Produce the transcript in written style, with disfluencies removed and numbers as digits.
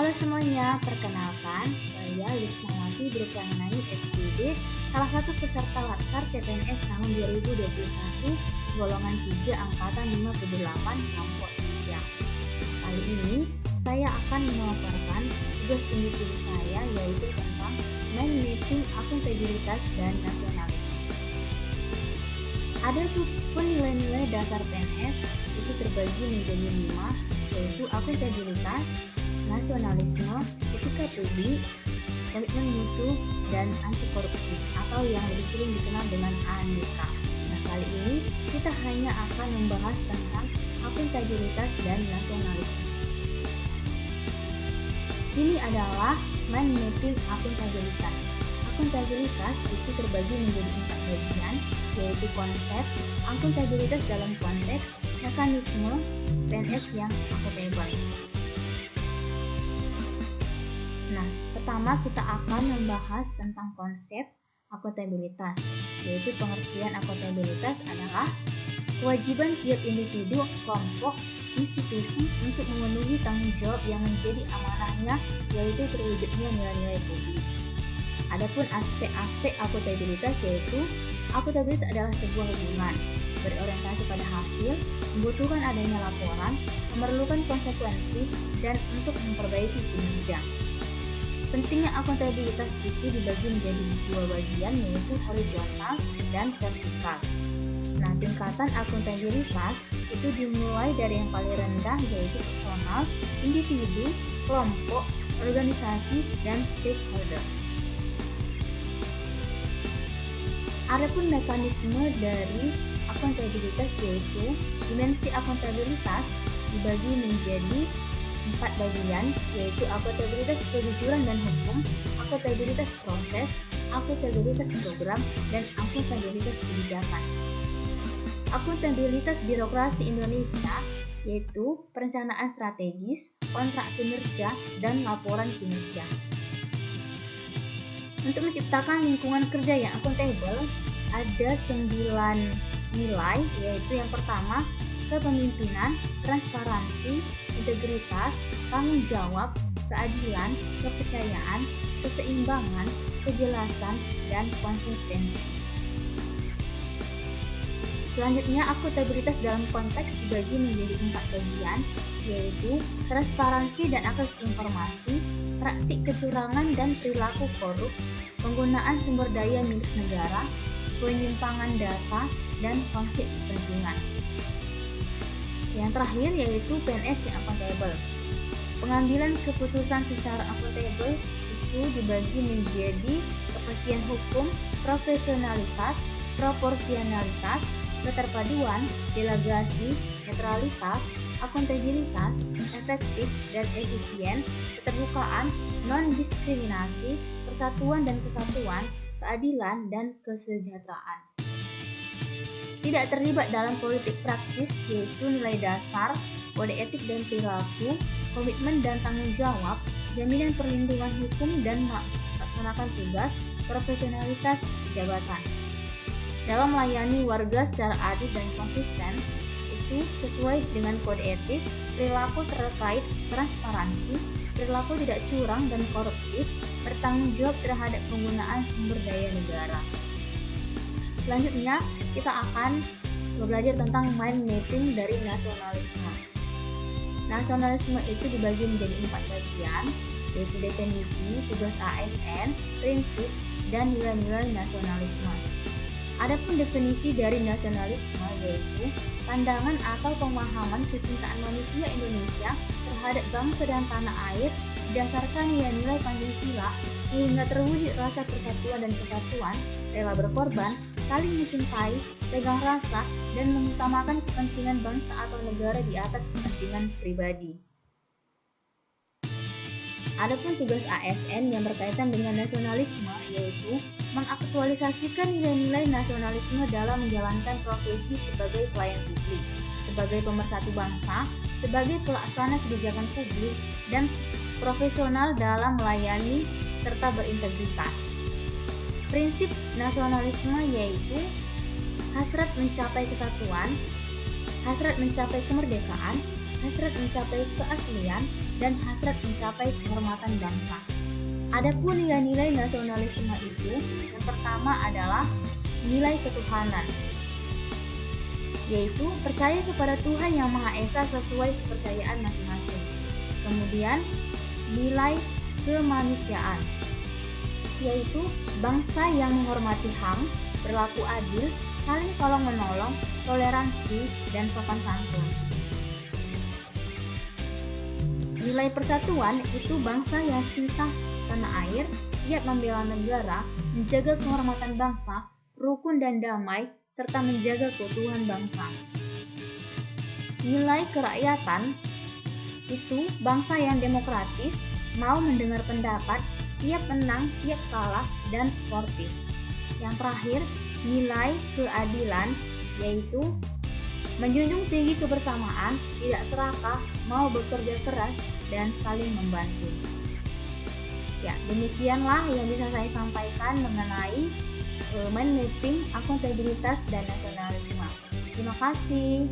Halo semuanya, perkenalkan saya Lisnawati Berkanani SPD, salah satu peserta Latsar CPNS tahun 2021, golongan 3 angkatan 58 kelompok 3. Kali ini saya akan memaparkan tugas individu saya, yaitu tentang mind mapping akuntabilitas dan nasionalisme. Adapun nilai-nilai dasar PNS itu terbagi menjadi 5, yaitu akuntabilitas, nasionalisme, etika publik, komitmen mutu, dan anti korupsi atau yang lebih sering dikenal dengan ANIK. Nah, kali ini kita hanya akan membahas tentang akuntabilitas dan nasionalisme. Ini adalah mind mapping akuntabilitas. Akuntabilitas itu terbagi menjadi 4 bagian, yaitu konsep, akuntabilitas dalam konteks, mekanisme, PNS yang akuntabel. Nah, pertama kita akan membahas tentang konsep akuntabilitas, yaitu pengertian akuntabilitas adalah kewajiban tiap individu, kelompok, institusi untuk memenuhi tanggung jawab yang menjadi amanahnya, yaitu terwujudnya nilai-nilai publik. Adapun aspek-aspek akuntabilitas yaitu akuntabilitas adalah sebuah hubungan berorientasi pada hasil, membutuhkan adanya laporan, memerlukan konsekuensi, dan untuk memperbaiki kinerja. Pentingnya akuntabilitas itu dibagi menjadi 2 bagian, yaitu horizontal dan vertikal. Nah, tingkatan akuntabilitas itu dimulai dari yang paling rendah, yaitu personal, individu, kelompok, organisasi, dan stakeholder. Adapun mekanisme dari akuntabilitas yaitu dimensi akuntabilitas dibagi menjadi 4 bagian, yaitu akuntabilitas kejujuran dan hukum, akuntabilitas proses, akuntabilitas program, dan akuntabilitas kebijakan. Akuntabilitas birokrasi Indonesia yaitu perencanaan strategis, kontrak kinerja, dan laporan kinerja. Untuk menciptakan lingkungan kerja yang akuntabel, ada 9 nilai, yaitu yang pertama, kepemimpinan, transparansi, integritas, tanggung jawab, keadilan, kepercayaan, keseimbangan, kejelasan, dan konsistensi. Selanjutnya, akuntabilitas dalam konteks dibagi menjadi 4 bagian, yaitu transparansi dan akses informasi, praktik kecurangan dan perilaku korup, penggunaan sumber daya milik negara, penyimpangan data, dan konflik kepentingan. Yang terakhir yaitu PNS yang akuntabel. Pengambilan keputusan secara akuntabel itu dibagi menjadi kepastian hukum, profesionalitas, proporsionalitas, keterpaduan, delegasi, netralitas, akuntabilitas, efektif dan efisien, keterbukaan, non-diskriminasi, persatuan dan kesatuan, keadilan, dan kesejahteraan. Tidak terlibat dalam politik praktis yaitu nilai dasar, kode etik dan perilaku, komitmen dan tanggung jawab, jaminan perlindungan hukum dan melaksanakan tugas, profesionalitas jabatan. Dalam melayani warga secara adil dan konsisten, itu sesuai dengan kode etik, perilaku terkait transparansi, perilaku tidak curang dan koruptif, bertanggung jawab terhadap penggunaan sumber daya negara. Selanjutnya, kita akan belajar tentang mind mapping dari nasionalisme. Nasionalisme itu dibagi menjadi 4 bagian, yaitu definisi, tugas ASN, prinsip, dan nilai-nilai nasionalisme. Adapun definisi dari nasionalisme yaitu pandangan atau pemahaman kecintaan manusia Indonesia terhadap bangsa dan tanah air berdasarkan nilai-nilai Pancasila sehingga terwujud rasa persatuan dan kesatuan, rela berkorban, saling mencintai, tegang rasa, dan mengutamakan kepentingan bangsa atau negara di atas kepentingan pribadi. Adapun tugas ASN yang berkaitan dengan nasionalisme yaitu mengaktualisasikan nilai-nilai nasionalisme dalam menjalankan profesi sebagai pelayan publik, sebagai pemersatu bangsa, sebagai pelaksana kebijakan publik, dan profesional dalam melayani serta berintegritas. Prinsip nasionalisme yaitu hasrat mencapai kesatuan, hasrat mencapai kemerdekaan, hasrat mencapai keaslian, dan hasrat mencapai kehormatan bangsa. Adapun nilai-nilai nasionalisme itu, yang pertama adalah nilai ketuhanan, yaitu percaya kepada Tuhan yang Maha Esa sesuai kepercayaan masing-masing. Kemudian, nilai kemanusiaan, yaitu bangsa yang menghormati HAM, berlaku adil, saling tolong-menolong, toleransi, dan sopan santun. Nilai persatuan itu bangsa yang cinta tanah air, siap membela negara, menjaga kehormatan bangsa, rukun dan damai, serta menjaga keutuhan bangsa. Nilai kerakyatan itu bangsa yang demokratis, mau mendengar pendapat, siap menang, siap kalah, dan sportif. Yang terakhir, nilai keadilan, yaitu menjunjung tinggi kebersamaan, tidak serakah, mau bekerja keras, dan saling membantu. Ya, demikianlah yang bisa saya sampaikan mengenai mind mapping, akuntabilitas, dan nasionalisme. Terima kasih.